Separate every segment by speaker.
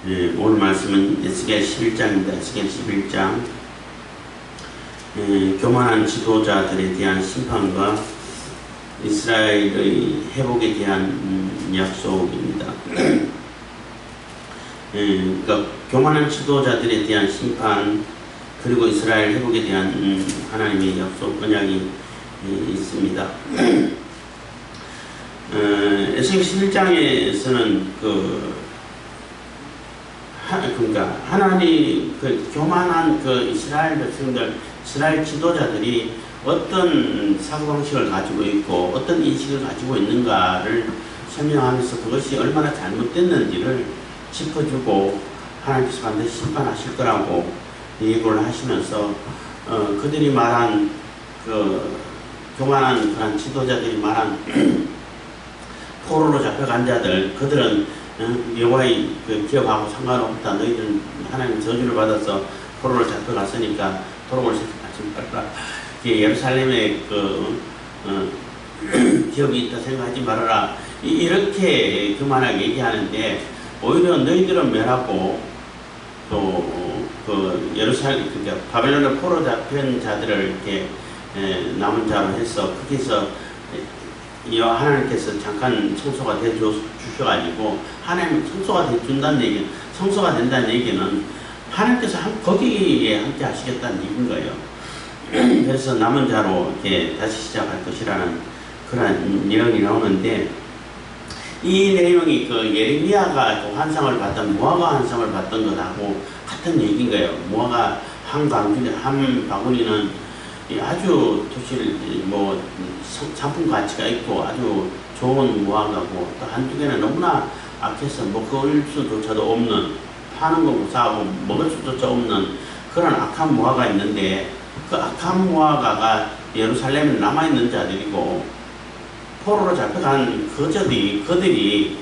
Speaker 1: 오늘 말씀은 에스겔 11장입니다. 에스겔 11장. 교만한 지도자들에 대한 심판과 이스라엘의 회복에 대한 약속입니다. 그러니까 교만한 지도자들에 대한 심판 그리고 이스라엘 회복에 대한 하나님의 약속 언약이 있습니다. 에스겔 11장에서는 그러니까 하나님 교만한 이스라엘 백성들, 이스라엘 지도자들이 어떤 사고방식을 가지고 있고 어떤 인식을 가지고 있는가를 설명하면서 그것이 얼마나 잘못됐는지를 짚어주고 하나님께서 반드시 심판하실 거라고 예고를 하시면서 그들이 말한 교만한 그런 지도자들이 말한 포로로 잡혀간 자들, 그들은 여호와의 기업하고 상관없다. 너희들은 하나님 저주를 받아서 포로로 잡혀갔으니까 돌아올 생각하지 말라. 예루살렘에 기업이 있다 생각하지 말아라. 이렇게 교만하게 얘기하는데 오히려 너희들은 멸하고 또 예루살렘 그러니까 바벨론의 포로 잡힌 자들을 이렇게 남은 자로 해서 거기서 하나님께서 잠깐 성소가 돼 주셔가지고 하나님 성소가 돼 준다는 얘기는 성소가 된다는 얘기는 하나님께서 거기에 함께 하시겠다는 얘기인 거예요. 그래서 남은 자로 이렇게 다시 시작할 것이라는 그런 내용이 나오는데 이 내용이 예레미야가 환상을 봤던 무화과 환상을 봤던 것하고 같은 얘기인 거예요. 무화과 한 바구니는 아주 토실 상품 가치가 있고 아주 좋은 무화과고 또 한두 개는 너무나 악해서 먹을 수조차도 없는 파는 거 못 사고 먹을 수조차 없는 그런 악한 무화과가 있는데 그 악한 무화과가 예루살렘에 남아있는 자들이고 포로로 잡혀간 그들이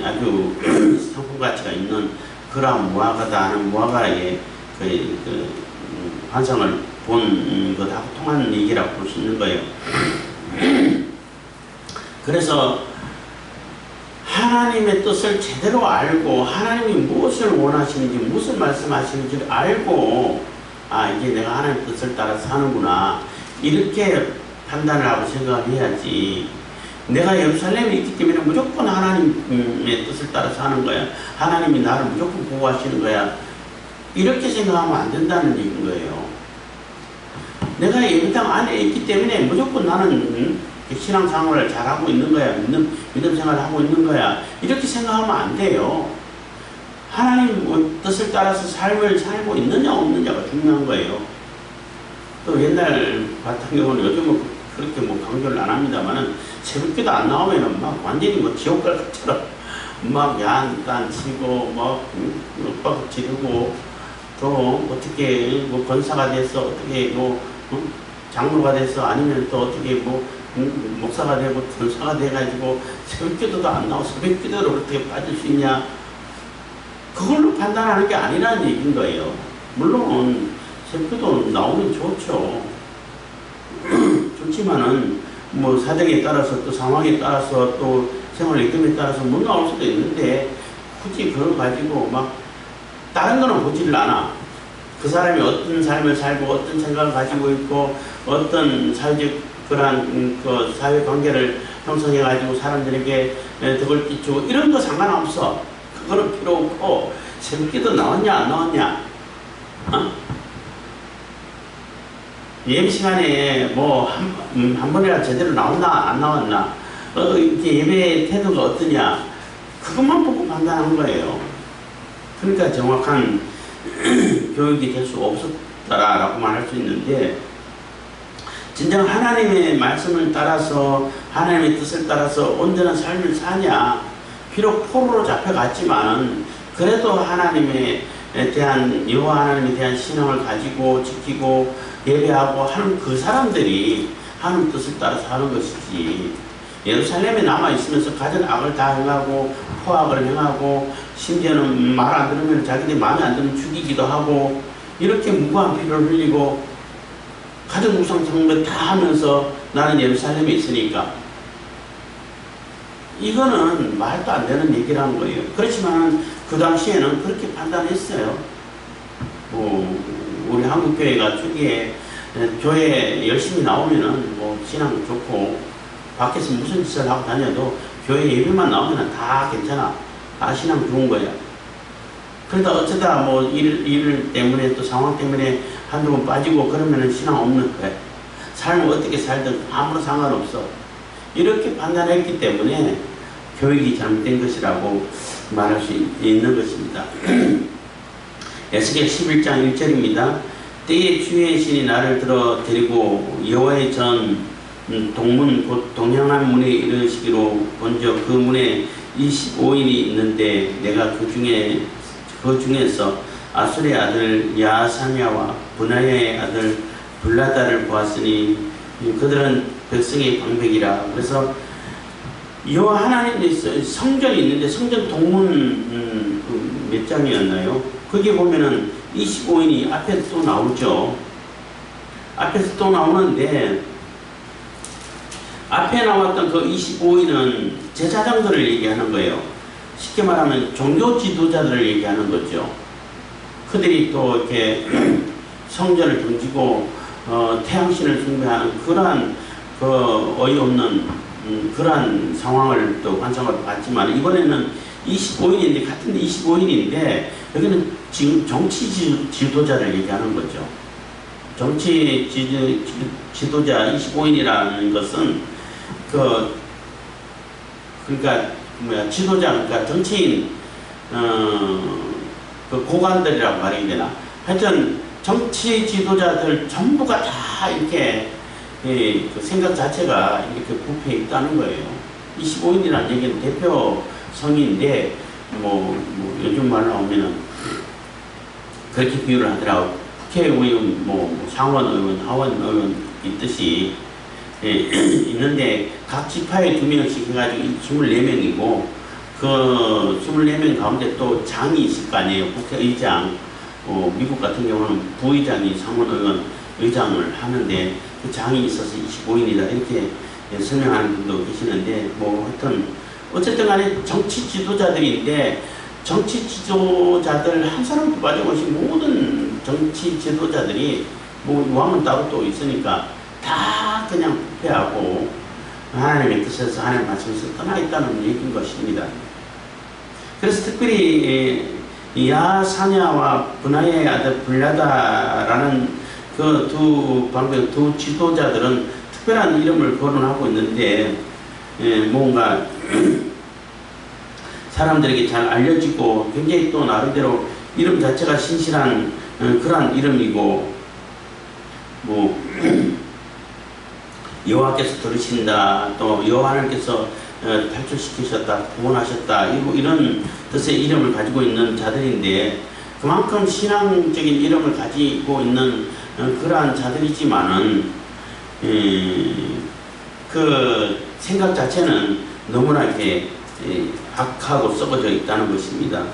Speaker 1: 아주 상품 가치가 있는 그러한 무화과다 하는 무화과의 환상을 본 것하고 통하는 얘기라고 볼 수 있는 거예요. 그래서 하나님의 뜻을 제대로 알고 하나님이 무엇을 원하시는지 무엇을 말씀하시는지를 알고 이게 내가 하나님의 뜻을 따라서 하는구나 이렇게 판단을 하고 생각을 해야지 내가 예루살렘에 있기 때문에 무조건 하나님의 뜻을 따라서 하는 거야. 하나님이 나를 무조건 보호하시는 거야. 이렇게 생각하면 안 된다는 얘기인 거예요. 내가 예배당 안에 있기 때문에 무조건 나는 신앙생활을 잘하고 있는 거야. 믿음 생활을 하고 있는 거야. 이렇게 생각하면 안 돼요. 하나님 뜻을 따라서 삶을 살고 있느냐 없느냐가 중요한 거예요. 또 옛날 같은 경우는 요즘은 그렇게 강조를 안 합니다만은 새벽기도 안 나오면은 막 완전히 지옥갈 것처럼 막 야단 치고 윽박 지르고 또 어떻게 권사가 돼서 어떻게 장로가 돼서 아니면 또 어떻게 목사가 되고 권사가 돼가지고 새벽기도도 안 나오고 새벽기도를 어떻게 빠질 수 있냐 그걸로 판단하는 게 아니라는 얘기인 거예요. 물론 새벽기도 나오면 좋죠. 좋지만은 사정에 따라서 또 상황에 따라서 또 생활 리듬에 따라서 못 나올 수도 있는데 굳이 그걸 가지고 다른 거는 보지를 않아. 그 사람이 어떤 삶을 살고 어떤 생각을 가지고 있고 어떤 사회적 그러한 사회관계를 형성해 가지고 사람들에게 덕을 끼치고 이런 거 상관없어. 그거는 필요 없고 새벽기도 나왔냐 안 나왔냐 예배 시간에 한 번이라도 제대로 나왔나 안 나왔나 이렇게 예배 태도가 어떠냐 그것만 보고 판단한 거예요. 그러니까 정확한 교육이 될 수 없었다라고만 할 수 있는데 진정 하나님의 말씀을 따라서 하나님의 뜻을 따라서 온전한 삶을 사냐 비록 포로로 잡혀갔지만 그래도 하나님에 대한 여호와 하나님에 대한 신앙을 가지고 지키고 예배하고 하는 그 사람들이 하나님 뜻을 따라서 하는 것이지 예루살렘에 남아있으면서 가진 악을 다 행하고 포악을 행하고 심지어는 말 안 들으면 자기들 마음에 안 들면 죽이기도 하고 이렇게 무고한 피를 흘리고 가진 우상 숭배 다 하면서 나는 예루살렘에 있으니까 이거는 말도 안 되는 얘기라는 거예요. 그렇지만 그 당시에는 그렇게 판단했어요. 우리 한국교회가 초기에 교회 열심히 나오면은 뭐 신앙 좋고 밖에서 무슨 짓을 하고 다녀도 교회 예배만 나오면은 다 괜찮아. 다 신앙 좋은 거야. 그러다 어쩌다 뭐 일 때문에 또 상황 때문에 한두 번 빠지고 그러면은 신앙 없는 거야. 삶을 어떻게 살든 아무런 상관없어. 이렇게 판단했기 때문에 교육이 잘못된 것이라고 말할 수 있는 것입니다. 에스겔 11장 1절입니다. 때에 주의 신이 나를 들어 데리고 여호와의 전 동문 곧 동향한 문에 이르시기로 본즉 그 문에 25인이 있는데 내가 그 중에서 아술의 아들 야사냐와 분하야의 아들 블라다를 보았으니 그들은 백성의 방백이라. 그래서 여호와 하나님의 성전이 있는데 성전 동문 몇 장이었나요? 거기 보면은 25인이 앞에서 또 나오죠. 앞에서 또 나오는데 앞에 나왔던 그 25인은 제사장들을 얘기하는 거예요. 쉽게 말하면 종교 지도자들을 얘기하는 거죠. 그들이 또 이렇게 성전을 등지고 태양신을 숭배하는 그러한 어이없는 그러한 상황을 또 환상을 봤지만 이번에는 25인인데 같은데 25인인데 여기는 지금 정치 지도자를 얘기하는 거죠. 정치 지도자 25인이라는 것은 그러니까 지도자 그러니까 정치인 그 고관들이라고 말해야 되나? 하여튼 정치 지도자들 전부가 다 이렇게 그 생각 자체가 이렇게 부패해 있다는 거예요. 25인이라는 얘기는 대표 성인인데 뭐 요즘 말로 하면은 그렇게 비유를 하더라고. 국회의원, 상원의원, 하원의원 있듯이 있는데 각 지파에 2명씩 해가지고 24명이고 그 24명 가운데 또 장이 있을 거 아니에요. 국회의장. 미국 같은 경우는 부의장이 상원의원 의장을 하는데 그 장이 있어서 25인이다 이렇게 설명하는 분도 계시는데 하여튼 어쨌든 간에 정치 지도자들인데 정치 지도자들 한 사람도 빠짐없이 모든 정치 지도자들이 왕은 따로 또 있으니까 다 그냥 부패하고 하나님의 뜻에서 하나님의 말씀에서 떠나 있다는 얘기인 것입니다. 그래서 특별히 야사냐와 분하야의 아들 블라다라는 그 두 지도자들은 특별한 이름을 거론하고 있는데 뭔가 사람들에게 잘 알려지고 굉장히 또 나름대로 이름 자체가 신실한 그러한 이름이고 여호와께서 들으신다 또 여호와 하나님께서 탈출시키셨다 구원하셨다 이런 뜻의 이름을 가지고 있는 자들인데 그만큼 신앙적인 이름을 가지고 있는 그러한 자들이지만은 그 생각 자체는 너무나 이렇게 악하고 썩어져 있다는 것입니다.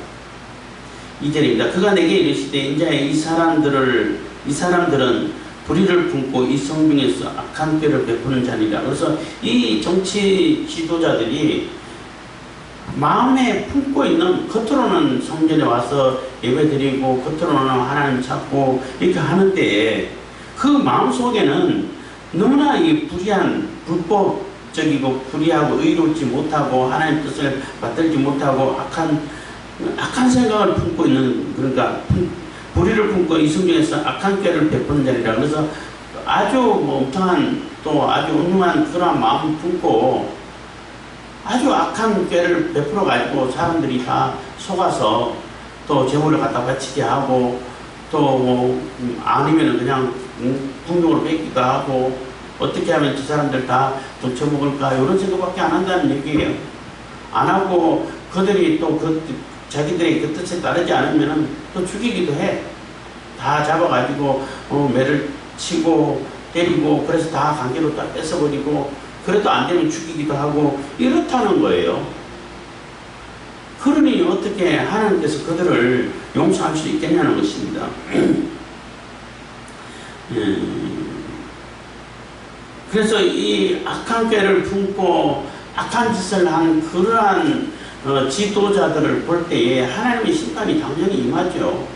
Speaker 1: 2절입니다. 그가 내게 이르시되 인자야 이 사람들은 불의를 품고 이 성중에서 악한 꾀를 베푸는 자니라. 그래서 이 정치 지도자들이 마음에 품고 있는 겉으로는 성전에 와서 예배드리고 겉으로는 하나님 찾고 이렇게 하는데 그 마음속에는 너무나 이 불의한 불법적이고 불의하고 의롭지 못하고 하나님 뜻을 받들지 못하고 악한 생각을 품고 있는 그러니까 불의를 품고 이 성중에서 악한 꾀를 베푸는 자리라. 그래서 아주 멍청한 또 아주 운용한 그런 마음 품고 아주 악한 꾀를 베풀어 가지고 사람들이 다 속아서 또 재물을 갖다 바치게 하고 또 아니면 그냥 궁용으로 뺏기도 하고 어떻게 하면 저 사람들 다 도쳐먹을까 이런 생각밖에 안 한다는 얘기예요. 안 하고 그들이 또 자기들의 그 뜻에 따르지 않으면 또 죽이기도 해. 다 잡아가지고 매를 치고 때리고 그래서 다 강제로 다 뺏어버리고 그래도 안 되면 죽이기도 하고 이렇다는 거예요. 그러니 어떻게 하나님께서 그들을 용서할 수 있겠냐는 것입니다. 그래서 이 악한 꾀를 품고 악한 짓을 하는 그러한 지도자들을 볼 때에 하나님의 심판이 당연히 임하죠.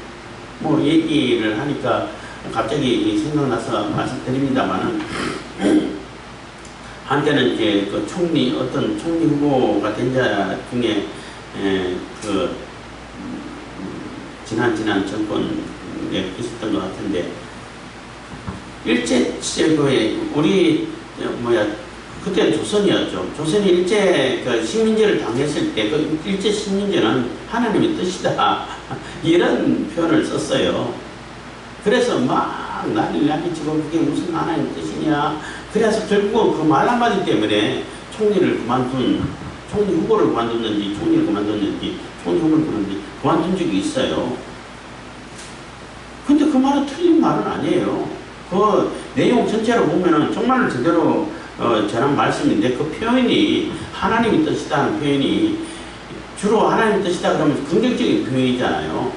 Speaker 1: 뭐 얘기를 하니까 갑자기 생각나서 말씀드립니다만은 한때는 이제 그 어떤 총리 후보가 된 자 중에 지난 정권에 있었던 것 같은데 일제 우리 그때 조선이었죠. 조선이 일제 식민지를 당했을 때 그 일제 식민지는 하나님의 뜻이다 이런 표현을 썼어요. 그래서 막 난리 치고 그게 무슨 하나님의 뜻이냐. 그래서 결국은 그 말 한마디 때문에 총리 후보를 그만뒀는지 총리 후보를 그만둔 적이 있어요. 근데 그 말은 틀린 말은 아니에요. 그 내용 전체로 보면은 정말 제대로 전한 말씀인데 그 표현이 하나님의 뜻이다는 표현이 주로 하나님의 뜻이다 그러면 긍정적인 표현이잖아요.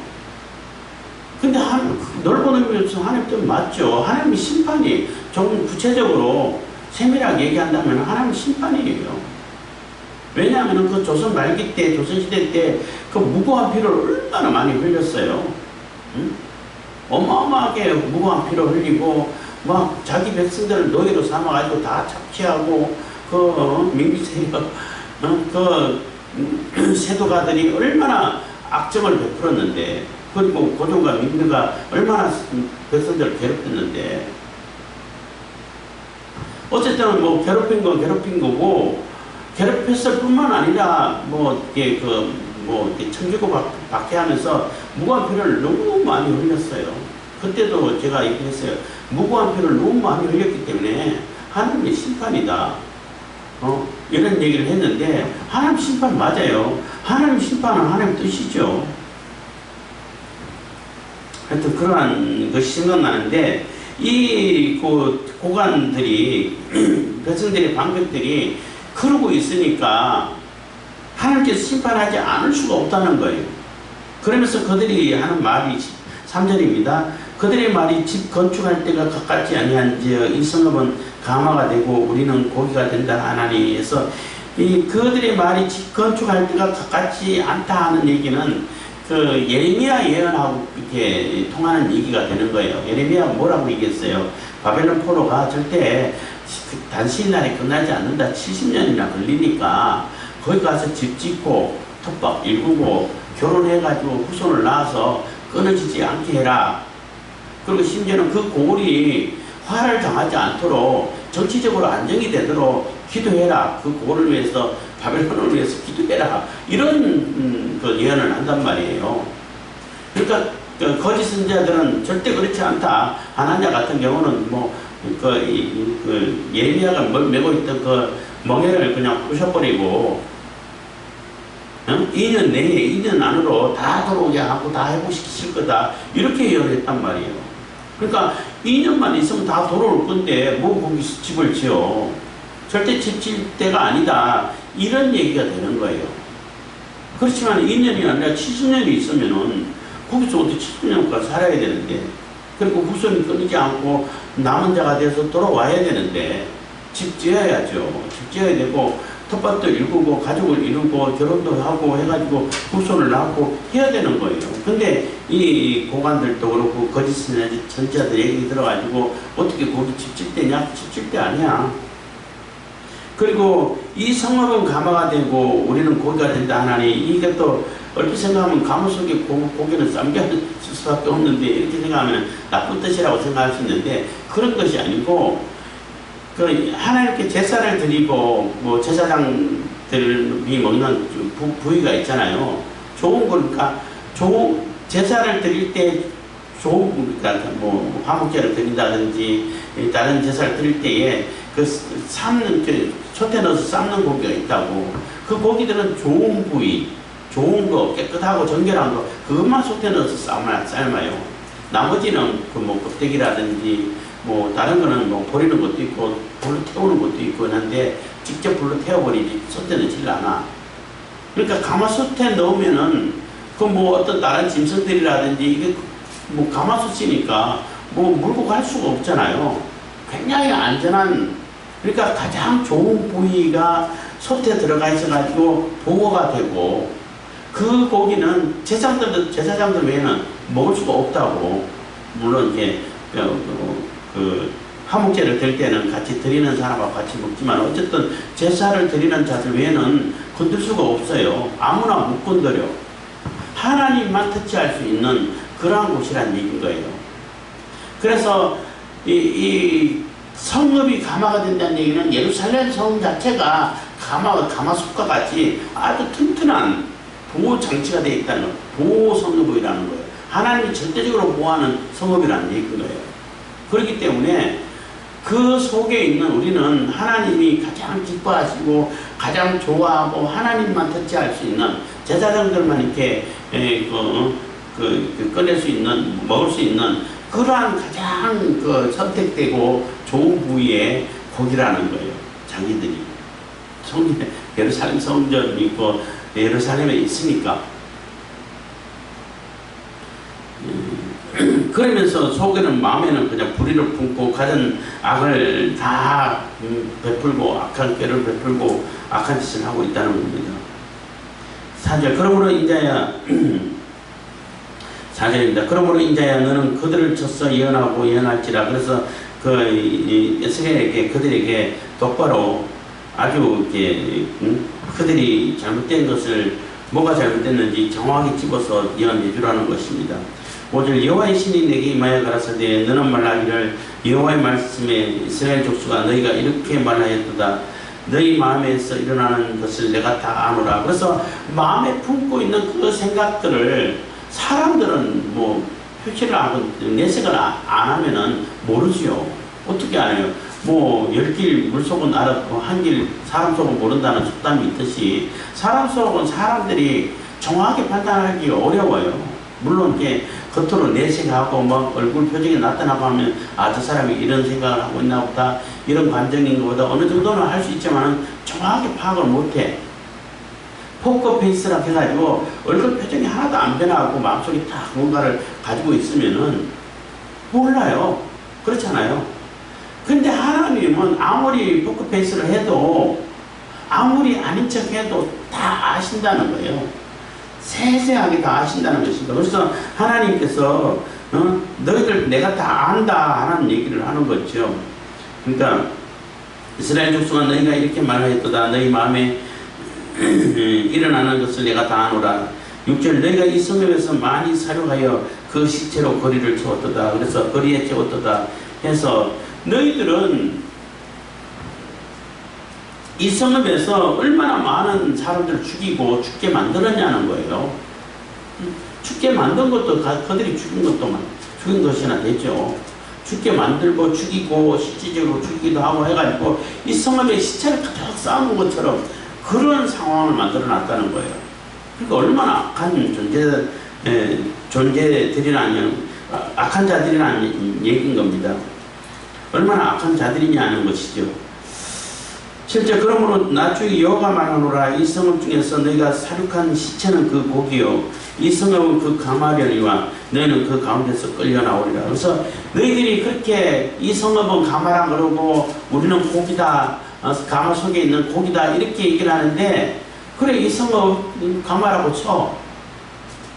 Speaker 1: 근데 넓은 의미에서 하나님의 뜻 맞죠. 하나님의 심판이 좀 구체적으로 세밀하게 얘기한다면 하나님의 심판이에요. 왜냐하면 그 조선 말기 때, 조선시대 때 그 무고한 피를 얼마나 많이 흘렸어요. 응? 어마어마하게 무고한 피를 흘리고 막 자기 백성들을 노예로 삼아가지고 다 착취하고 민비 세력 세도가들이 얼마나 악정을 베풀었는데 그리고 고종과 민비가 얼마나 백성들을 괴롭혔는데 어쨌든 뭐 괴롭힌 거고 괴롭혔을 뿐만 아니라 청주고 박해하면서 무고한 피를 너무 많이 흘렸어요. 그때도 제가 얘기했어요. 무고한 피를 너무 많이 흘렸기 때문에 하나님의 심판이다. 이런 얘기를 했는데 하나님 심판 맞아요. 하나님 심판은 하나님 뜻이죠. 하여튼 그러한 것이 생각나는데 이 고관들이 백성들의 방백들이 그러고 있으니까 하나님께서 심판하지 않을 수가 없다는 거예요. 그러면서 그들이 하는 말이 3절입니다. 그들의 말이 집 건축할 때가 가깝지 아니한지어 이 성읍은 가마가 되고 우리는 고기가 된다 하나니 해서 이 그들의 말이 집 건축할 때가 가깝지 않다 하는 얘기는 그 예레미야 예언하고 이렇게 통하는 얘기가 되는 거예요. 예레미야 뭐라고 얘기했어요? 바벨론 포로가 절대 단시 날에 끝나지 않는다. 70년이나 걸리니까 거기 가서 집 짓고 텃밭 일구고 결혼해가지고 후손을 낳아서 끊어지지 않게 해라. 그리고 심지어는 그 고을이 화를 당하지 않도록 정치적으로 안정이 되도록 기도해라. 그 고을을 위해서 바벨론을 위해서 기도해라. 이런 그 예언을 한단 말이에요. 그러니까 거짓 선지자들은 절대 그렇지 않다. 하나냐 같은 경우는 예레미야가 메고 있던 그 멍에를 그냥 부셔버리고 2년 내에 2년 안으로 다 들어오게 하고 다 회복시킬 거다. 이렇게 예언했단 말이에요. 그러니까 2년만 있으면 다 돌아올 건데 뭐 거기 집을 지어. 절대 집 지을 때가 아니다. 이런 얘기가 되는 거예요. 그렇지만 2년이 아니라 70년이 있으면은 거기서 어떻게 70년까지 살아야 되는데 그리고 후손이 끊이지 않고 남은 자가 돼서 돌아와야 되는데 집 지어야죠. 집 지어야 되고 텃밭도 일구고 가족을 이루고 결혼도 하고 해가지고 후손을 낳고 해야 되는 거예요. 근데 이 고관들도 그렇고 거짓 선지자들 얘기 들어가지고 어떻게 거기 집 질 때냐? 집 질 때 아니야. 그리고 이 성읍은 가마가 되고 우리는 고기가 된다 하나니 이게 또 얼핏 생각하면 가마 속에 고기는 쌈게 할 수밖에 없는데 이렇게 생각하면 나쁜 뜻이라고 생각할 수 있는데 그런 것이 아니고 그 하나님께 제사를 드리고 뭐 제사장들이 먹는 부위가 있잖아요. 좋은 거니까 제사를 드릴 때 좋은 그러니까 뭐 화목제를 드린다든지 다른 제사를 드릴 때에 그 솥에 넣어서 삶는 고기가 있다고. 그 고기들은 좋은 부위, 좋은 거, 깨끗하고 정결한 거 그것만 솥에 넣어서 삶아요. 나머지는 그 뭐 껍데기라든지 뭐 다른 거는 뭐 버리는 것도 있고 불로 태우는 것도 있고 한데 직접 불로 태워버리지 솥에 넣질 않아. 그러니까 가마솥에 넣으면은 그 뭐 어떤 다른 짐승들이라든지 이게 뭐 가마솥이니까 뭐 물고 갈 수가 없잖아요. 굉장히 안전한, 그러니까 가장 좋은 부위가 솥에 들어가 있어가지고 보호가 되고, 그 고기는 제사장들 외에는 먹을 수가 없다고. 물론 이제 화목제를 드릴 때는 같이 드리는 사람하고 같이 먹지만, 어쨌든 제사를 드리는 자들 외에는 건들 수가 없어요. 아무나 못 건드려. 하나님만 터치할 수 있는 그러한 곳이란 얘기인 거예요. 그래서 이 성읍이 감화가 된다는 얘기는 예루살렘 성읍 자체가 가마솥과 같이 아주 튼튼한 보호 장치가 되어 있다는 거예요. 보호 성읍이라는 거예요. 하나님이 절대적으로 보호하는 성읍이라는 얘기인 거예요. 그렇기 때문에 그 속에 있는 우리는 하나님이 가장 기뻐하시고 가장 좋아하고 하나님만 터치할 수 있는 제사장들만 이렇게 꺼낼 수 있는, 먹을 수 있는 그러한 가장 선택되고 좋은 부위의 고기라는 거예요. 자기들이 예루살렘 성전이 있고 예루살렘에 있으니까. 그러면서 속에는, 마음에는 그냥 불의를 품고 가진 악을 다 베풀고, 악한 꾀를 베풀고 악한 짓을 하고 있다는 겁니다. 4절, 그러므로 인자야 4절입니다. 그러므로 인자야 너는 그들을 쳐서 예언하고 예언할지라. 그래서 에스겔에게 그들에게 똑바로 아주 이렇게 그들이 잘못된 것을, 뭐가 잘못됐는지 정확히 집어서 예언해 주라는 것입니다. 5절, 여호와의 신이 내게 임하여 가라사대 너는 말하기를 여호와의 말씀에 이스라엘 족수가 너희가 이렇게 말하였도다. 너희 마음에서 일어나는 것을 내가 다 아노라. 그래서 마음에 품고 있는 그 생각들을 사람들은 뭐 표시를 하고 내색을 안 하면은 모르지요. 어떻게 알아요? 뭐 10길 물속은 알았고 한 길 사람 속은 모른다는 속담이 있듯이, 사람 속은 사람들이 정확히 판단하기 어려워요. 물론 이제 겉으로 내색하고 막 얼굴 표정이 나타나고 하면, 아, 저 사람이 이런 생각을 하고 있나 보다, 이런 감정인 것보다 어느 정도는 할 수 있지만 정확히 파악을 못해. 포커페이스라 해가지고 얼굴 표정이 하나도 안 변하고 마음속에 딱 뭔가를 가지고 있으면은 몰라요. 그렇잖아요. 근데 하나님은 아무리 포커페이스를 해도, 아무리 아닌 척 해도 다 아신다는 거예요. 세세하게 다 아신다는 것입니다. 그래서 하나님께서 너희들 내가 다 안다 하는 얘기를 하는 거죠. 그러니까 이스라엘 족속아 너희가 이렇게 말하였도다. 너희 마음에 일어나는 것을 내가 다 아노라. 6절, 너희가 이 성읍에서 많이 사륙하여 그 시체로 거리를 채웠도다. 그래서 거리에 채웠도다 해서, 너희들은 이 성읍에서 얼마나 많은 사람들을 죽이고 죽게 만들었냐는 거예요. 죽게 만든 것도 그들이 죽인 것이나 되죠. 죽게 만들고 죽이고 실질적으로 죽이기도 하고 해가지고 이 성읍에 시체를 가득 쌓은 것처럼 그런 상황을 만들어 놨다는 거예요. 그러니까 얼마나 악한 존재들이라는, 악한 자들이라는 얘기인 겁니다. 얼마나 악한 자들이냐는 것이죠. 실제 그러므로 나중에 여호와가 말하노라. 이 성읍 중에서 너희가 사륙한 시체는 그 고기요, 이 성읍은 그 가마려니와 너희는 그 가운데서 끌려 나오리라. 그래서 너희들이 그렇게 이 성읍은 가마라 그러고 우리는 고기다, 가마 속에 있는 고기다 이렇게 얘기를 하는데, 그래 이 성읍 가마라고 쳐.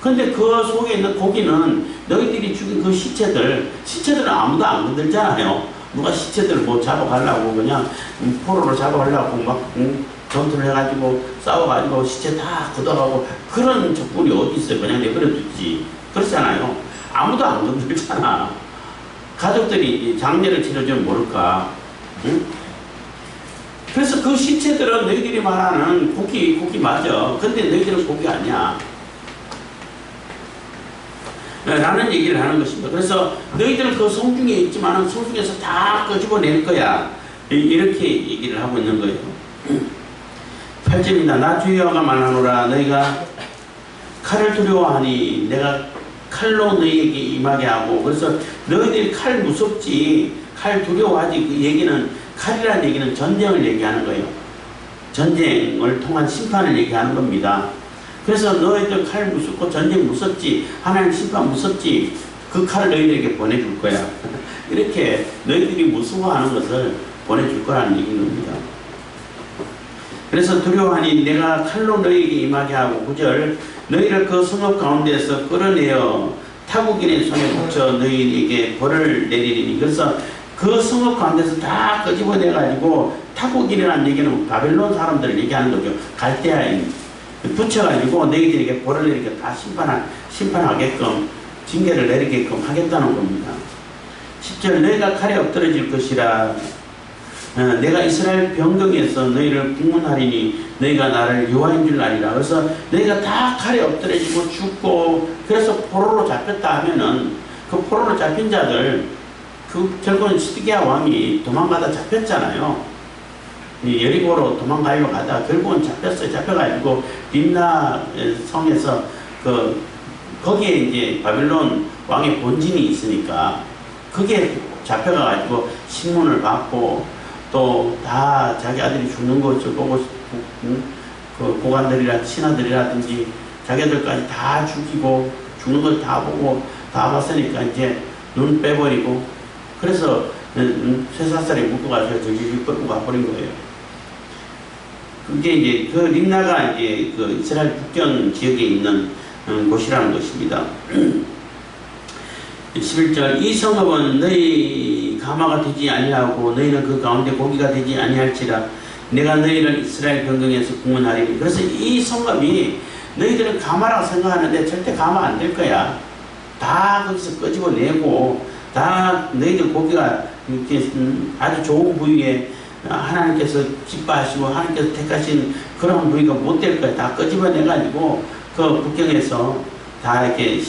Speaker 1: 근데 그 속에 있는 고기는 너희들이 죽인 그 시체들은 아무도 안 건들잖아요. 누가 시체들을 뭐 잡아가려고 그냥 포로로 잡아가려고 막 전투를 해가지고 싸워가지고 시체 다 걷어가고 그런 적군이 어디 있어요. 그냥 내버려두지. 그렇잖아요. 아무도 안 건들잖아. 가족들이 장례를 치러주면 모를까. 응? 그래서 그 시체들은 너희들이 말하는 고기 맞아. 근데 너희들은 고기 아니야. 라는 얘기를 하는 것입니다. 그래서 너희들은 그 성중에 있지만 성중에서 다 끄집어낼 거야. 이렇게 얘기를 하고 있는 거예요. 8절입니다. 나 주 여호와가 말하노라. 너희가 칼을 두려워하니 내가 칼로 너희에게 임하게 하고. 그래서 너희들이 칼 무섭지, 칼 두려워하지. 그 얘기는, 칼이라는 얘기는 전쟁을 얘기하는 거예요. 전쟁을 통한 심판을 얘기하는 겁니다. 그래서 너희들 칼 무섭고 전쟁 무섭지, 하나님 심판 무섭지, 그 칼을 너희들에게 보내줄 거야. 이렇게 너희들이 무서워하는 것을 보내줄 거라는 얘기인 겁니다. 그래서 두려워하니 내가 칼로 너희에게 임하게 하고 9절 너희를 그 성읍 가운데에서 끌어내어 타국인의 손에 붙여 너희에게 벌을 내리리니. 그래서 그 성읍 가운데서 다 끄집어내가지고 타국인이라는 얘기는 바벨론 사람들을 얘기하는 거죠. 갈대아인 붙여가지고 너희들에게 벌을 내리게 다 심판하게끔 징계를 내리게끔 하겠다는 겁니다. 10절 너희가 칼에 엎드러질 것이라. 내가 이스라엘 병경에서 너희를 국문하리니 너희가 나를 여호와인 줄 아리라. 그래서 너희가 다 칼에 엎드려지고 죽고 그래서 포로로 잡혔다 하면은 그 포로로 잡힌 자들 결국은 시드기야 왕이 도망가다 잡혔잖아요. 여리고로 도망가려고 하다가 결국은 잡혔어요. 잡혀가지고 림나 성에서 거기에 이제 바벨론 왕의 본진이 있으니까 거기에 잡혀가가지고 신문을 받고 또 다 자기 아들이 죽는 것을 보고 그 고관들이라 신하들이라든지 자기들까지 다 죽이고 죽는 걸 다 보고 다 봤으니까 이제 눈 빼버리고 그래서 쇠사슬에 묶어가지고 저기 끌고 가버린 거예요. 그게 이제 그 림나가 이제 그 이스라엘 국경 지역에 있는 곳이라는 것입니다. 11절 이 성읍은 너희 가마가 되지 아니하고 너희는 그 가운데 고기가 되지 아니할지라. 내가 너희를 이스라엘 변경에서 국문하리니. 그래서 이 성읍이 너희들은 가마라고 생각하는데 절대 가마 안 될 거야. 다 거기서 끄집어내고 다 너희들 고기가 이렇게 아주 좋은 부위에 하나님께서 기뻐하시고 하나님께서 택하신 그런 부위가 못 될 거야. 다 끄집어내가지고 그 국경에서 다 이렇게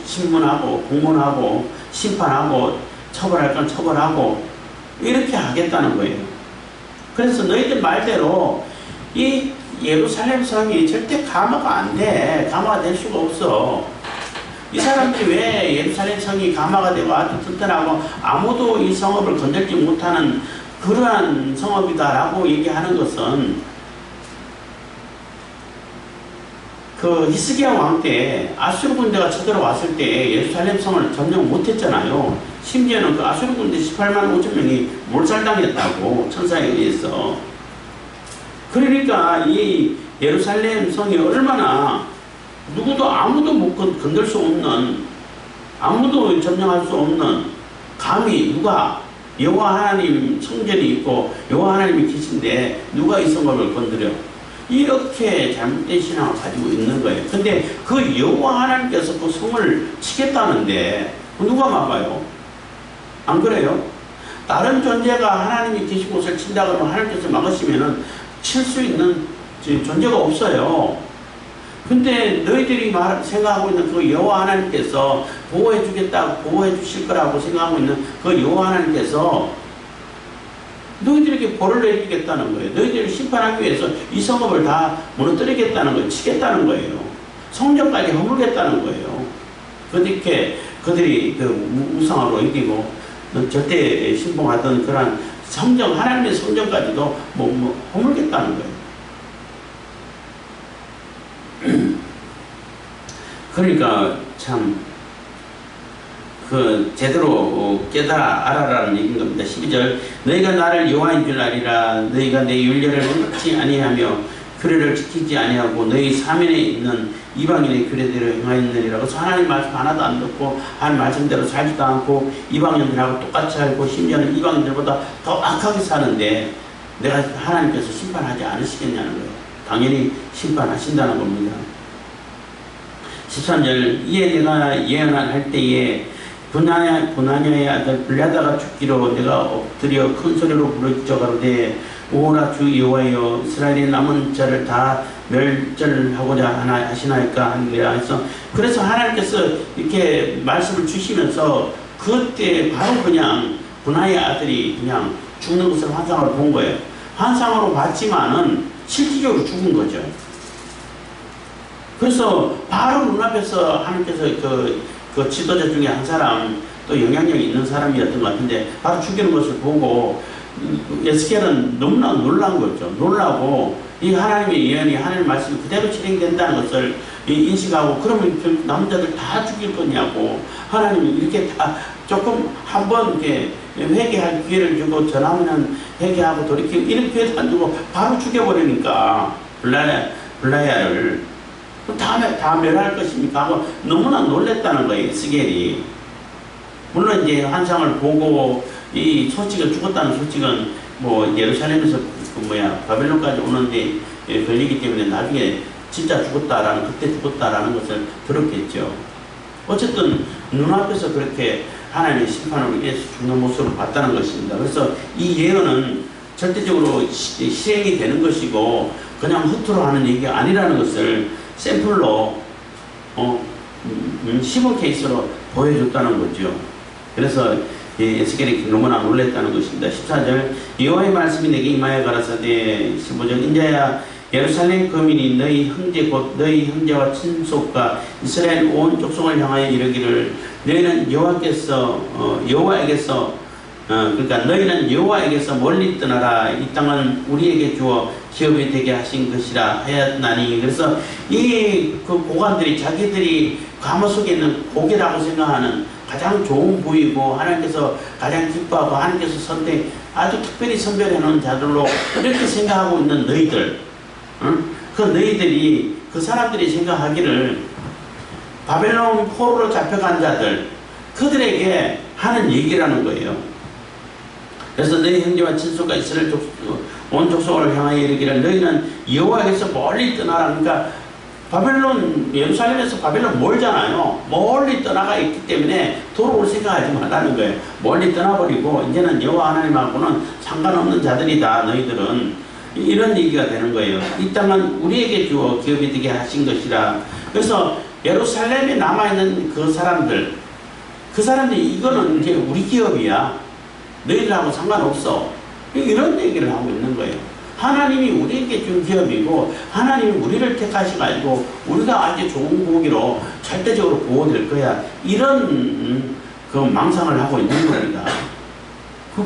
Speaker 1: 신문하고 공문하고 심판하고 처벌할 건 처벌하고 이렇게 하겠다는 거예요. 그래서 너희들 말대로 이 예루살렘 성이 절대 가마가 안 돼. 가마가 될 수가 없어. 이 사람들이 왜 예루살렘 성이 가마가 되고 아주 튼튼하고 아무도 이 성읍을 건들지 못하는 그러한 성읍이다라고 얘기하는 것은 그 히스기야 왕 때 아수르 군대가 쳐들어왔을 때 예루살렘 성을 점령 못했잖아요. 심지어는 그 아수르 군대 18만 5천 명이 몰살당했다고 천사에 의해서. 그러니까 이 예루살렘 성이 얼마나 누구도 아무도 못 건들 수 없는 아무도 점령할 수 없는 감히 누가 여호와 하나님 성전이 있고 여호와 하나님이 계신데 누가 이 성읍을 건드려. 이렇게 잘못된 신앙을 가지고 있는 거예요. 근데 그 여호와 하나님께서 그 성을 치겠다는데 누가 막아요? 안 그래요? 다른 존재가 하나님이 계신 곳을 친다 그러면 하나님께서 막으시면은 칠 수 있는 존재가 없어요. 근데 너희들이 생각하고 있는 그 여호와 하나님께서 보호해 주겠다고 보호해 주실 거라고 생각하고 있는 그 여호와 하나님께서 너희들에게 벌을 내리겠다는 거예요. 너희들을 심판하기 위해서 이 성읍을 다 무너뜨리겠다는 거예요. 치겠다는 거예요. 성전까지 허물겠다는 거예요. 그렇게 그들이 그 우상으로 이기고 절대 신봉하던 그런 성전, 하나님의 성전까지도 허물겠다는 거예요. 그러니까 참 제대로 깨달아 알아라는 얘기인 겁니다. 12절 너희가 나를 여호와인 줄 아리라. 너희가 내 율례를 행치 아니하며 규례를 지키지 아니하고 너희 사면에 있는 이방인의 규례대로 행하였느니라. 그래서 하나님 말씀 하나도 안 듣고 하나님 말씀대로 살지도 않고 이방인들하고 똑같이 살고 심지어는 이방인들보다 더 악하게 사는데 내가 하나님께서 심판하지 않으시겠냐는 거예요. 당연히 심판하신다는 겁니다. 13절 이에 내가 예언할 때에 분하냐의 아들 블야다가 죽기로 내가 엎드려 큰 소리로 부르짖어 가로되 오라 주 여호와여 이스라엘의 남은 자를 다 멸절하고자 하시나이까 하니라. 그래서 하나님께서 이렇게 말씀을 주시면서 그때 바로 그냥 분하의 아들이 그냥 죽는 것을 환상으로 본 거예요. 환상으로 봤지만은 실질적으로 죽은 거죠. 그래서 바로 눈앞에서 하나님께서 그 지도자 중에 한 사람, 또 영향력이 있는 사람이었던 것 같은데 바로 죽이는 것을 보고 에스겔은 너무나 놀란 거죠. 놀라고 이 하나님의 예언이 하나님의 말씀이 그대로 실행된다는 것을 인식하고 그러면 그 남자들 다 죽일 거냐고. 하나님이 이렇게 다 조금 한번 이렇게 회개할 기회를 주고 전하면 회개하고 돌이키고 이런 기회도 안 주고 바로 죽여버리니까 블라야를 다음에 다 멸할 것입니까 하고 너무나 놀랬다는 거예요. 에스겔이. 물론 이제 환상을 보고 이 소식을 죽었다는 소식은 뭐 예루살렘에서 바벨론까지 오는데 걸리기 때문에 나중에 진짜 죽었다라는, 그때 죽었다라는 것을 들었겠죠. 어쨌든 눈앞에서 그렇게 하나님의 심판으로 인해서 죽는 모습을 봤다는 것입니다. 그래서 이 예언은 절대적으로 실행이 되는 것이고 그냥 허투루 하는 얘기가 아니라는 것을 샘플로 시범 케이스로 보여줬다는 거죠. 그래서 에스겔이 너무나 놀랬다는 것입니다. 14절 여호와의 말씀이 내게 임하여 가라사대 15절 인자야 예루살렘 거민이 너희 형제 곧 너희 형제와 친속과 이스라엘 온 족속을 향하여 이르기를 너희는 여호와에게서 그러니까 너희는 여호와에게서 멀리 떠나라. 이 땅은 우리에게 주어 기업이 되게 하신 것이라 하였나니. 그래서 이 그 고관들이 자기들이 감화 속에 있는 고개라고 생각하는 가장 좋은 부위고 하나님께서 가장 기뻐하고 하나님께서 아주 특별히 선별해 놓은 자들로 이렇게 생각하고 있는 너희들, 그 너희들이 그 사람들이 생각하기를 바벨론 포로로 잡혀간 자들, 그들에게 하는 얘기라는 거예요. 그래서 너희 형제와 친속과 이스라엘 온 족속을 향하여 이르기를 너희는 여호와에게서 멀리 떠나라. 그러니까 예루살렘에서 바벨론 멀잖아요. 멀리 떠나가 있기 때문에 돌아올 생각하지 말라는 거예요. 멀리 떠나버리고 이제는 여호와 하나님하고는 상관없는 자들이다. 너희들은 이런 얘기가 되는 거예요. 이 땅은 우리에게 주어 기업이 되게 하신 것이라. 그래서 예루살렘에 남아있는 그 사람들이 이거는 이제 우리 기업이야. 너희들하고 상관없어. 이런 얘기를 하고 있는 거예요. 하나님이 우리에게 준 기업이고 하나님이 우리를 택하셔가지고 우리가 아주 좋은 고기로 절대적으로 보호될 거야. 이런 그 망상을 하고 있는 겁니다.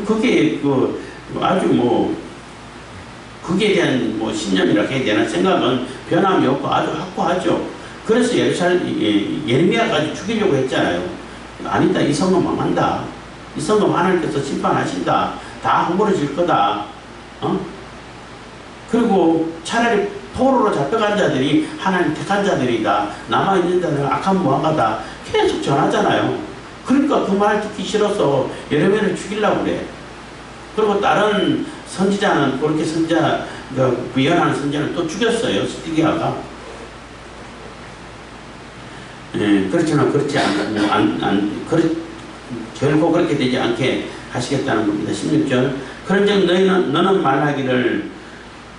Speaker 1: 그게 아주 그게 대한 신념이라고 해야 되나 생각은 변함이 없고 아주 확고하죠. 그래서 예레미야까지 죽이려고 했잖아요. 아니다. 이 성금 망한다. 이 성금 하나님께서 심판하신다. 다 허물어질 거다. 그리고 차라리 포로로 잡혀간 자들이 하나님 택한 자들이다. 남아있는 자들은 악한 무화과다. 계속 전하잖아요. 그러니까 그 말 듣기 싫어서 예레미야를 죽이려고 그래. 그리고 다른 선지자는 그렇게 부연하는 선지자는 또 죽였어요. 스디기야가. 그렇지만 그렇지 결코 그렇게 되지 않게 하시겠다는 겁니다. 16절 그런즉 너는 말하기를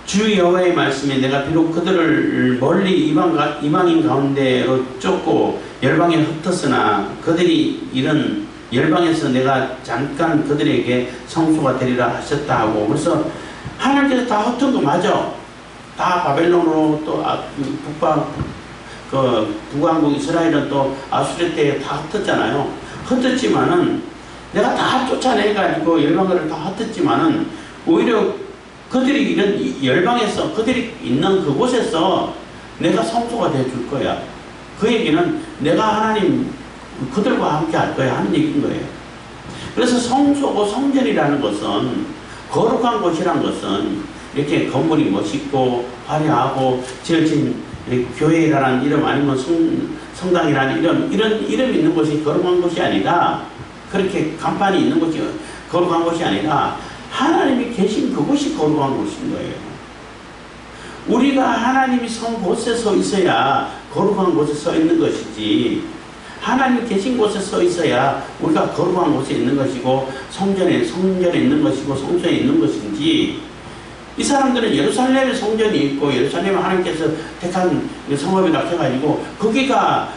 Speaker 1: 주 여호와의 말씀에 내가 비록 그들을 멀리 이방인 가운데로 쫓고 열방에 흩었으나 그들이 이런 열방에서 내가 잠깐 그들에게 성소가 되리라 하셨다 하고. 그래서 하나님께서 다 흩은 거 맞아. 다 바벨론으로 또 북왕국 이스라엘은 또 아수르 때 다 흩었잖아요. 흩었지만은 내가 다 쫓아내가지고 열방을 다 흩었지만은 오히려 그들이 이런 열방에서 그들이 있는 그곳에서 내가 성소가 되어줄 거야. 그 얘기는 내가 하나님 그들과 함께 할 거야 하는 얘기인 거예요. 그래서 성소고 성전이라는 것은 거룩한 곳이란 것은 이렇게 건물이 멋있고 화려하고 지어진 교회라는 이름 아니면 성당이라는 이런 이름이 있는 곳이 거룩한 곳이 아니라 그렇게 간판이 있는 곳이 거룩한 곳이 아니라 하나님이 계신 그곳이 거룩한 곳인 거예요. 우리가 하나님이 선 곳에 서 있어야 거룩한 곳에 서 있는 것이지 하나님이 계신 곳에 서 있어야 우리가 거룩한 곳에 있는 것이고 성전에 있는 것이고 성소에 있는 것인지 이 사람들은 예루살렘에 성전이 있고 예루살렘에 하나님께서 택한 성읍이라고 해가지고 거기가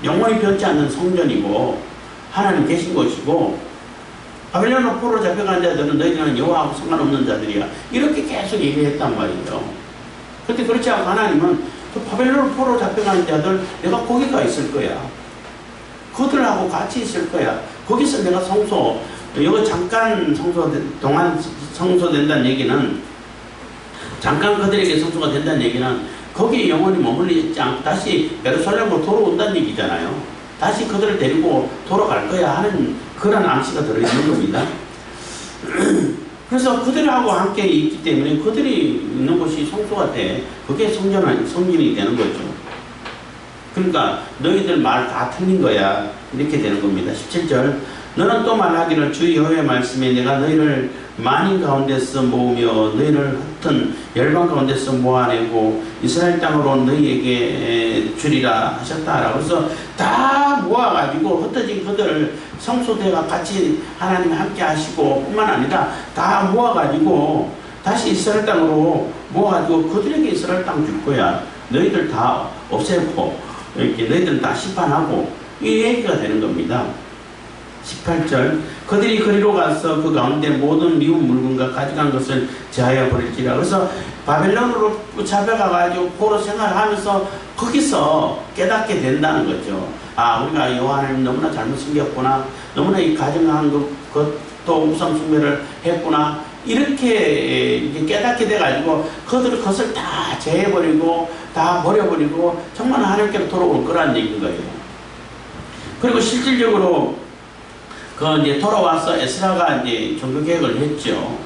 Speaker 1: 영원히 변치 않는 성전이고 하나님 계신 곳이고 바벨론 포로로 잡혀간 자들은 너희들은 여호와하고 상관없는 자들이야. 이렇게 계속 얘기했단 말이죠. 그런데 그렇지 않고 하나님은 그 바벨론 포로로 잡혀간 자들 내가 거기가 있을 거야. 그들하고 같이 있을 거야. 거기서 내가 이거 잠깐 동안 성소된다는 얘기는 잠깐 그들에게 성소가 된다는 얘기는 거기에 영원히 머물러 있지 않고 다시 예루살렘으로 돌아온다는 얘기잖아요. 다시 그들을 데리고 돌아갈 거야 하는 그런 암시가 들어있는 겁니다. 그래서 그들하고 함께 있기 때문에 그들이 있는 곳이 성소가 돼. 그게 성전이 되는 거죠. 그러니까 너희들 말 다 틀린 거야. 이렇게 되는 겁니다. 17절 너는 또 말하기를 주 여호와의 말씀에 내가 너희를 만인 가운데서 모으며 너희를 흩은 열방 가운데서 모아내고 이스라엘 땅으로 너희에게 주리라 하셨다라고. 그래서 다 모아가지고 흩어진 그들 성소대가 같이 하나님 함께 하시고 뿐만 아니라 다 모아가지고 다시 이스라엘 땅으로 모아가지고 그들에게 이스라엘 땅 줄 거야. 너희들 다 없애고 이렇게 너희들 다 심판하고 이 얘기가 되는 겁니다. 18절 그들이 거리로 가서 그 가운데 모든 미운 물건과 가져간 것을 제하여 버릴지라. 그래서 바벨론으로 잡혀가가지고 포로 생활하면서 거기서 깨닫게 된다는 거죠. 아, 우리가 여호와 하나님 너무나 잘못 숨겼구나, 너무나 이 가정한 것도 우상 숭배를 했구나, 이렇게 깨닫게 돼가지고 그것을 다 제해버리고 다 버려버리고 정말 하나님께로 돌아올 거라는 얘기인 거예요. 그리고 실질적으로 이제 돌아와서 에스라가 이제 종교 개혁을 했죠.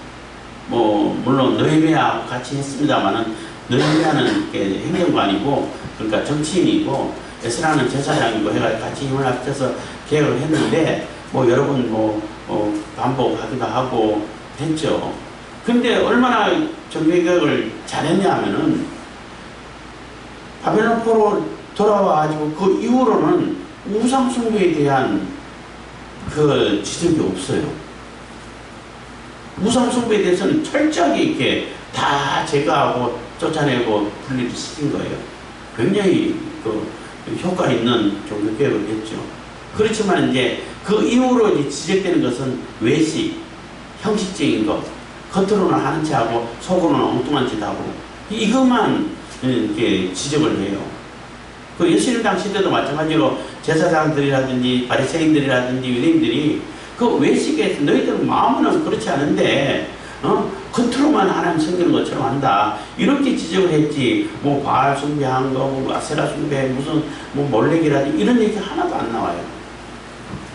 Speaker 1: 뭐 물론 느헤미야하고 같이 했습니다만은 느헤미야는 행정관이고 그러니까 정치인이고 에스라는 제사장이고 해가 같이 힘을 합쳐서 개혁을 했는데 뭐 여러 번 반복하기도 하고 했죠. 근데 얼마나 종교 개혁을 잘했냐면은 바벨론 포로 돌아와가지고 그 이후로는 우상 숭배에 대한 그 지적이 없어요. 우상 숭배에 대해서는 철저하게 이렇게 다 제거하고 쫓아내고 분리를 시킨 거예요. 굉장히 그 효과 있는 종교 개혁을 했죠. 그렇지만 이제 그 이후로 이제 지적되는 것은 외식, 형식적인 것, 겉으로는 하는 체 하고 속으로는 엉뚱한 짓 하고 이것만 이렇게 지적을 해요. 그 예수님당 시대도 마찬가지로 제사장들이라든지 바리새인들이라든지 유대인들이 그 외식에서 너희들 마음은 그렇지 않은데 겉으로만 하나님 섬기는 것처럼 한다, 이렇게 지적을 했지. 뭐 바알 숭배한 거, 뭐 아세라 숭배, 무슨 뭐 몰렉이라든지 이런 얘기 하나도 안 나와요.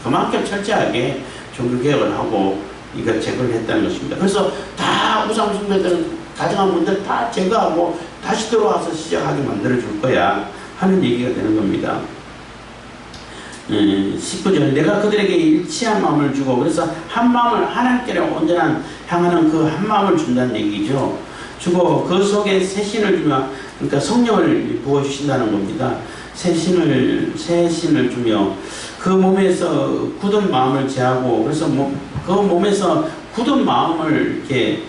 Speaker 1: 그만큼 철저하게 종교개혁을 하고 이걸 제거를 했다는 것입니다. 그래서 다 우상 숭배들 가정한 분들 다 제거하고 다시 들어와서 시작하게 만들어줄 거야 하는 얘기가 되는 겁니다. 19절 내가 그들에게 일치한 마음을 주고, 그래서 한 마음을 하나님께로 온전한 향하는 그 한 마음을 준다는 얘기죠. 주고 그 속에 새 신을 주며, 그러니까 성령을 부어주신다는 겁니다. 새 신을 주며 그 몸에서 굳은 마음을 제하고, 그래서 그 몸에서 굳은 마음을 이렇게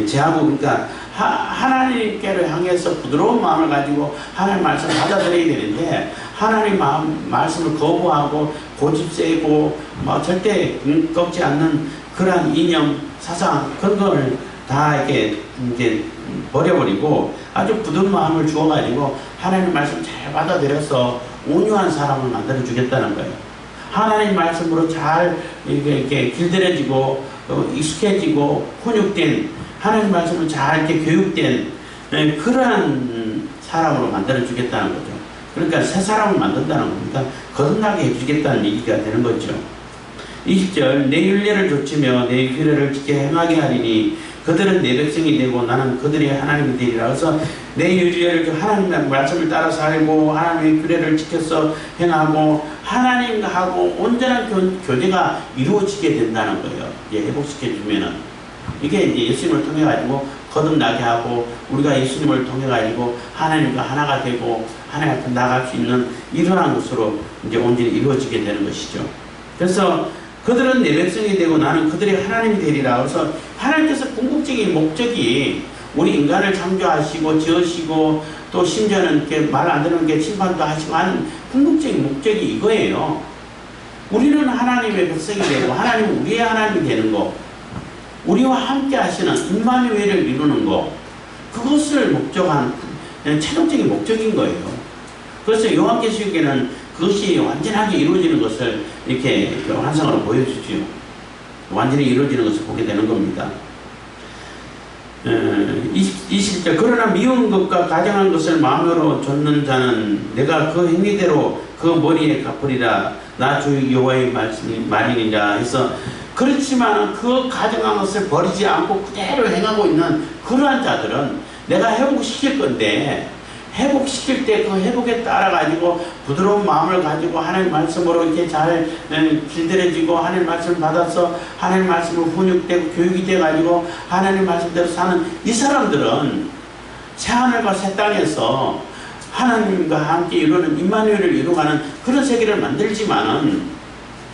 Speaker 1: 제하고, 그러니까 하나님께로 향해서 부드러운 마음을 가지고 하나님 말씀을 받아들여야 되는데 하나님 말씀을 거부하고 고집세고 절대 꺾지 않는 그러한 이념, 사상 그런 걸 다 이렇게 이제 버려버리고 아주 부드러운 마음을 주어가지고 하나님 말씀 잘 받아들여서 온유한 사람을 만들어 주겠다는 거예요. 하나님 말씀으로 잘 이렇게 길들여지고 익숙해지고 훈육된, 하나님 말씀을 잘 이렇게 교육된 그러한 사람으로 만들어 주겠다는 거죠. 그러니까 새 사람을 만든다는 겁니다. 거듭나게 해주겠다는 얘기가 되는 거죠. 20절 내 율례를 좇으며 내 규례를 지켜 행하게 하리니 그들은 내 백성이 되고 나는 그들의 하나님이 되리라. 그래서 내 율례를, 하나님의 말씀을 따라 살고 하나님의 규례를 지켜서 행하고 하나님하고 온전한 교제가 이루어지게 된다는 거예요. 이제 회복시켜주면은 이게 이제 예수님을 통해 가지고 거듭나게 하고 우리가 예수님을 통해 가지고 하나님과 하나가 되고 하나님 앞에 나아갈 수 있는 이러한 것으로 이제 온전히 이루어지게 되는 것이죠. 그래서 그들은 내 백성이 되고 나는 그들의 하나님이 되리라. 그래서 하나님께서 궁극적인 목적이 우리 인간을 창조하시고 지으시고 또 심지어는 이렇게 말 안 듣는 게 심판도 하시고 하는 궁극적인 목적이 이거예요. 우리는 하나님의 백성이 되고 하나님은 우리의 하나님이 되는 거, 우리와 함께 하시는 임마누엘을 이루는 거, 그것을 목적한 최종적인 목적인 거예요. 그래서 요한계시록에는 그것이 완전하게 이루어지는 것을 이렇게 환상으로 보여주죠. 완전히 이루어지는 것을 보게 되는 겁니다. 20절 그러나 미운 것과 가증한 것을 마음으로 좇는 자는 내가 그 행위대로 그 머리에 갚으리라 나 주 여호와의 말이니라 해서 그렇지만 그 가증한 것을 버리지 않고 그대로 행하고 있는 그러한 자들은 내가 회복시킬 건데 회복시킬 때 그 회복에 따라 가지고 부드러운 마음을 가지고 하나님 말씀으로 이렇게 잘 길들여지고 하나님 말씀을 받아서 하나님 말씀으로 훈육되고 교육이 돼 가지고 하나님 말씀대로 사는 이 사람들은 새하늘과 새 땅에서 하나님과 함께 이루는 임마누엘을 이루가는 그런 세계를 만들지만은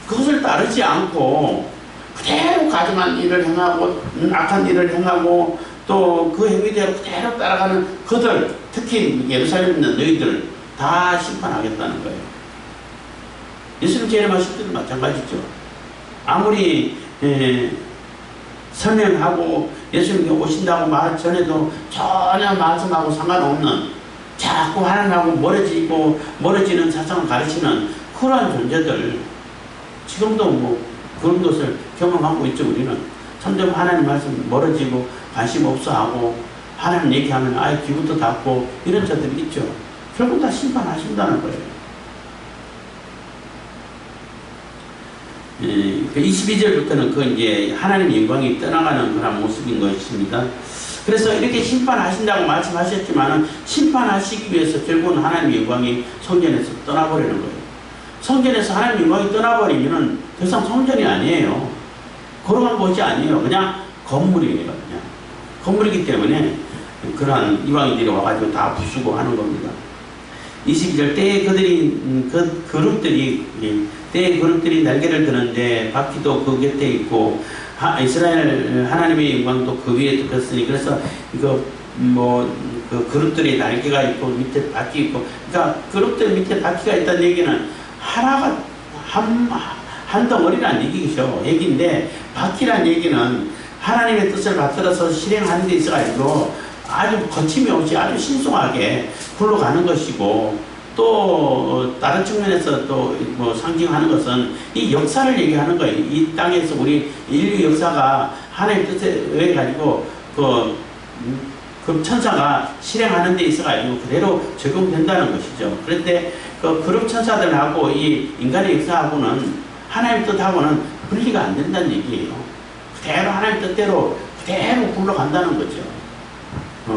Speaker 1: 그것을 따르지 않고 그대로 가증한 일을 행하고 악한 일을 행하고 또 그 행위대로 그대로 따라가는 그들 특히 예루살렘에 있는 너희들 다 심판하겠다는 거예요. 예수님 재림하실 때도 마찬가지죠. 아무리 설명하고 예수님이 오신다고 말 전에도 전혀 말씀하고 상관없는 자꾸 하나님하고 멀어지는 사상을 가르치는 그러한 존재들 지금도 뭐 그런 것을 경험하고 있죠. 우리는 점점 하나님 말씀 멀어지고 관심 없어하고 하나님 얘기하면 아예 귀부터 닫고 이런 자들이 있죠. 결국 다 심판하신다는 거예요. 22절부터는 그 이제 하나님 영광이 떠나가는 그런 모습인 것입니다. 그래서 이렇게 심판하신다고 말씀하셨지만은 심판하시기 위해서 결국은 하나님 영광이 성전에서 떠나버리는 거예요. 성전에서 하나님 영광이 떠나버리면은 더 이상 성전이 아니에요. 걸어간 곳이 아니에요. 그냥 건물이에요. 그냥 건물이기 때문에 그러한 이방인들이 와가지고 다 부수고 하는 겁니다. 22절 때에 때에 그룹들이 날개를 드는데 바퀴도 그 곁에 있고 이스라엘 하나님의 영광도 그 위에 덮였으니 그래서 이거 그 그룹들이 날개가 있고 밑에 바퀴 있고 그러니까 그룹들 밑에 바퀴가 있다는 얘기는 하나가 한 덩어리란 얘기인데 바퀴란 얘기는 하나님의 뜻을 받들어서 실행하는 데 있어가지고 아주 거침이 없이 아주 신속하게 굴러가는 것이고 또 다른 측면에서 또 뭐 상징하는 것은 이 역사를 얘기하는 거예요. 이 땅에서 우리 인류 역사가 하나님의 뜻에 의해 가지고 그 천사가 실행하는 데 있어가지고 그대로 적용된다는 것이죠. 그런데 그 그룹 천사들하고 이 인간의 역사하고는 하나님 뜻하고는 분리가 안 된다는 얘기예요. 그대로 하나님 뜻대로 그대로 굴러간다는 거죠.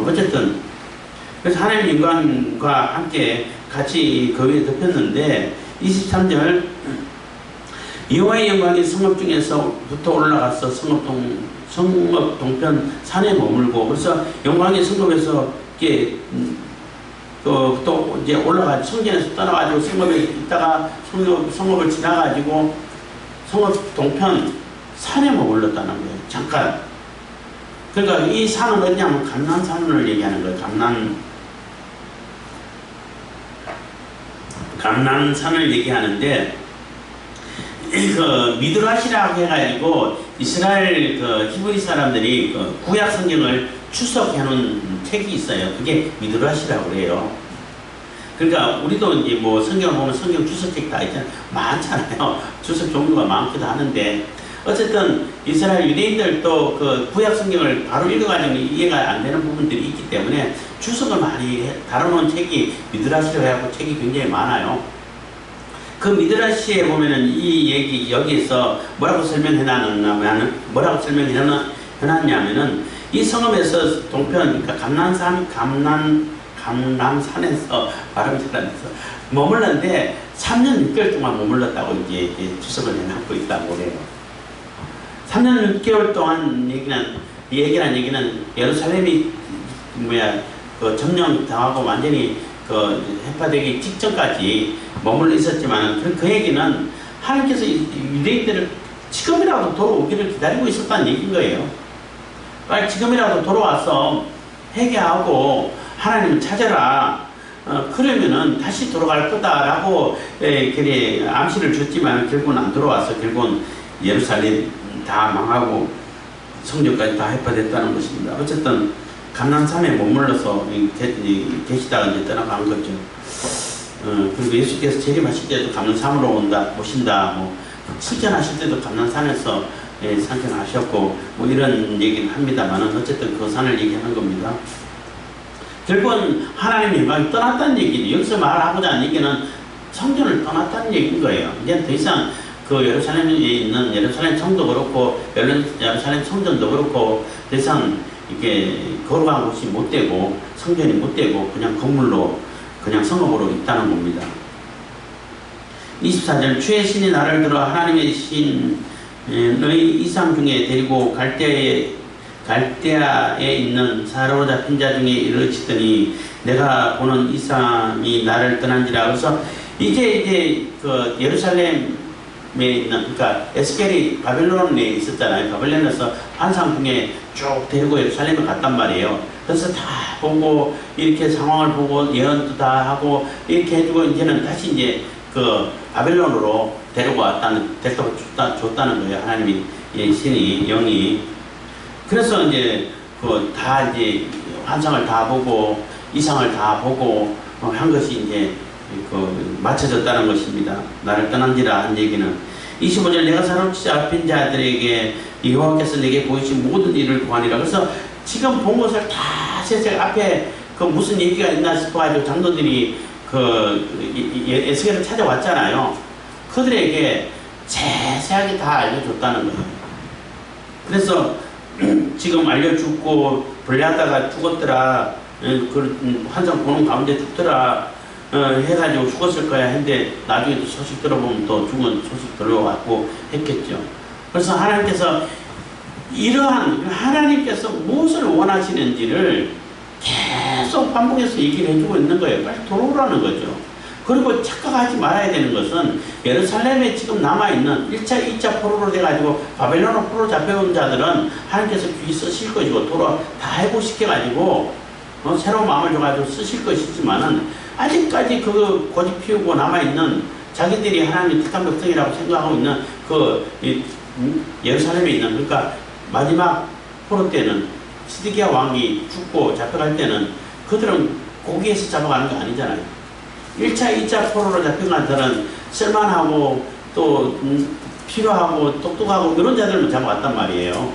Speaker 1: 어쨌든 그래서 하나님 영광과 함께 같이 그 위에 덮였는데 23절 여호와의 영광이 성읍 중에서부터 올라가서 성읍 동편 산에 머물고 그래서 영광의 성읍에서 이렇게 또 이제 올라가 성전에서 떠나가지고 성읍에 있다가 성읍을 지나가지고 성읍 동편 산에 머물렀다는 거예요. 잠깐. 그러니까 이 산은 어디냐면 감난산을 얘기하는 거예요. 감난산을 얘기하는데 그 미드라시라고 해가지고 이스라엘 그 히브리 사람들이 그 구약 성경을 추석해 놓은 책이 있어요. 그게 미드라시라고 그래요. 그러니까 우리도 이제 뭐 성경을 보면 성경 추석책 다 있잖아요. 많잖아요. 추석 종류가 많기도 하는데 어쨌든 이스라엘 유대인들도 그 구약 성경을 바로 읽어가지고 이해가 안 되는 부분들이 있기 때문에 추석을 많이 다뤄놓은 책이 미드라시라고 해갖고 책이 굉장히 많아요. 그 미드라시에 보면은 이 얘기 여기에서 뭐라고 설명해놨냐면은 이 성읍에서 동편 그러니까 감난산에서 발음이 잘 안 돼서 머물렀는데 3년 6개월 동안 머물렀다고 이제 추석을 해놓고 있다고 그래요. 3년 6개월 동안 얘기는 예루살렘이 그 점령당하고 완전히 그 해파되기 직전까지 머물러 있었지만 그 얘기는 하나님께서 유대인들을 지금이라도 돌아오기를 기다리고 있었다는 얘기인 거예요. 빨리 지금이라도 돌아와서 회개하고 하나님을 찾아라. 그러면은 다시 돌아갈 거다라고 그래 암시를 줬지만 결국은 안 돌아와서 결국은 예루살렘 다 망하고 성전까지 다 해파됐다는 것입니다. 어쨌든 감난산에 머물러서 계시다가 이제 떠나간 거죠. 그리고 예수께서 재림하실 때도 감난산으로 오신다, 뭐 실전하실 때도 감난산에서 상징하셨고 뭐 이런 얘기를 합니다만은 어쨌든 그 산을 얘기하는 겁니다. 결국은 하나님이 막 떠났다는 얘기, 여기서 말하고자 하는 얘기는 성전을 떠났다는 얘기인 거예요. 이제 더 이상 그 예루살렘에 있는 예루살렘 성도 그렇고 예루살렘 성전도 그렇고 더 이상 이게 거룩한 곳이 못 되고 성전이 못 되고 그냥 건물로 그냥 성읍으로 있다는 겁니다. 24절 주의 신이 나를 들어 하나님의 신의 이상 중에 데리고 갈대아에 있는 사로잡힌 자 중에 이르시더니 내가 보는 이상이 나를 떠난지라. 그래서 이제 그 예루살렘에 있는, 그러니까 에스겔이 바벨론에 있었잖아요. 바벨론에서 환상 중에 쭉 데리고 예루살렘에 갔단 말이에요. 그래서 다 보고 이렇게 상황을 보고 예언도 다 하고 이렇게 해주고 이제는 다시 이제 그 바벨론으로 줬다는 거예요. 하나님이 신이 영이. 그래서 이제 그 다 이제 환상을 다 보고 이상을 다 보고 한 것이 이제 그 맞춰졌다는 것입니다. 나를 떠난지라 한 얘기는 25절 내가 사로잡힌 자들에게 여호와께서 내게 보이신 모든 일을 구하니라. 그래서 지금 본 것을 다 세세히 앞에 그 무슨 얘기가 있나 싶어가지고 장로들이 에스겔을 찾아왔잖아요. 그들에게 세세하게 다 알려줬다는 거예요. 그래서 지금 알려주고 불려다가 죽었더라, 그 환상 보는 가운데 죽더라 해가지고 죽었을 거야 했는데 나중에 또 소식 들어보면 또 죽은 소식 들어왔고 했겠죠. 그래서 하나님께서 이러한 하나님께서 무엇을 원하시는지를 계속 반복해서 얘기를 해주고 있는 거예요. 빨리 돌아오라는 거죠. 그리고 착각하지 말아야 되는 것은 예루살렘에 지금 남아있는 1차, 2차 포로로 돼가지고 바벨론으로 포로 잡혀온 자들은 하나님께서 귀 쓰실 것이고 다 회복시켜가지고 새로운 마음을 줘가지고 쓰실 것이지만은 아직까지 그 고집 피우고 남아있는 자기들이 하나님의 택한 백성이라고 생각하고 있는 예루살렘에 있는, 그러니까 마지막 포로 때는 시드기야 왕이 죽고 잡혀갈 때는 그들은 고기에서 잡아가는 게 아니잖아요. 1차, 2차 포로로 잡혀간 자들은 쓸만하고 또 필요하고 똑똑하고 이런 자들만 잡아갔단 말이에요.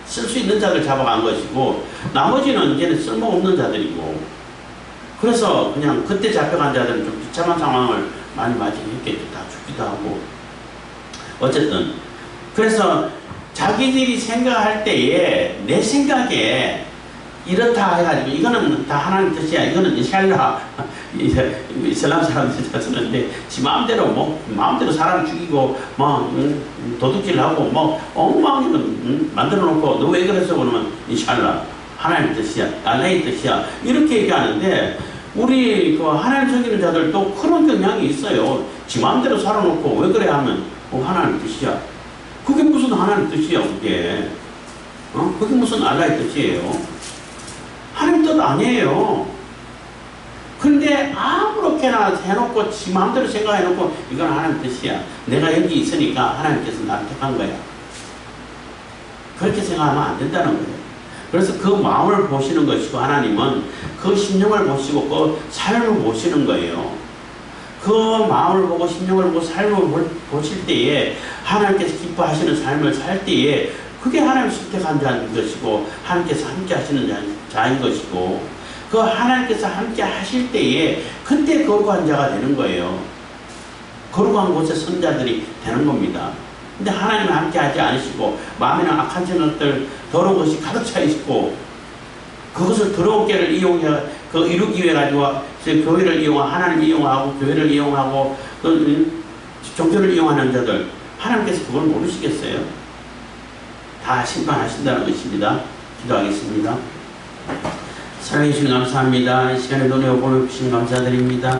Speaker 1: 쓸 수 있는 자들 잡아간 것이고 나머지는 이제는 쓸모없는 자들이고, 그래서 그냥 그때 잡혀간 자들은 좀 비참한 상황을 많이 맞이했겠죠. 다 죽기도 하고. 어쨌든 그래서 자기들이 생각할 때에 내 생각에 이렇다 해가지고 이거는 다 하나님 뜻이야, 이거는 샬라 이슬람 사람들이 쓰는데 지 마음대로 사람 죽이고 도둑질하고 엉망이는 만들어 놓고 너 왜 그랬어 그러면 샬라 하나님 뜻이야, 알라의 뜻이야 이렇게 얘기하는데, 우리 그 하나님 속이는 자들도 그런 경향이 있어요. 지 마음대로 살아놓고 왜 그래 하면 하나님 뜻이야. 그게 무슨 하나님 뜻이야 그게? 그게 무슨 알라의 뜻이에요? 하나님 뜻 아니에요. 근데 아무렇게나 해놓고 지 마음대로 생각해놓고 이건 하나님 뜻이야, 내가 여기 있으니까 하나님께서 나를 택한 거야, 그렇게 생각하면 안 된다는 거예요. 그래서 그 마음을 보시는 것이고 하나님은 그 심령을 보시고 그 삶을 보시는 거예요. 그 마음을 보고 심령을 보고 삶을 보실 때에 하나님께서 기뻐하시는 삶을 살 때에 그게 하나님 선택한 자인 것이고 하나님께서 함께 하시는 자인 것이고, 그 하나님께서 함께 하실 때에 그때 거룩한 자가 되는 거예요. 거룩한 곳에 선 자들이 되는 겁니다. 근데 하나님은 함께 하지 않으시고 마음에는 악한 생각들 더러운 것이 가득 차 있고, 그것을 더러운 깨를 이루기 위해 가지고 교회를 하나님 이용하고 교회를 이용하고 종교를 이용하는 자들, 하나님께서 그걸 모르시겠어요? 다 심판하신다는 것입니다. 기도하겠습니다. 사랑해 주시니 감사합니다. 이 시간에 은혜와 복을 주시니 감사드립니다.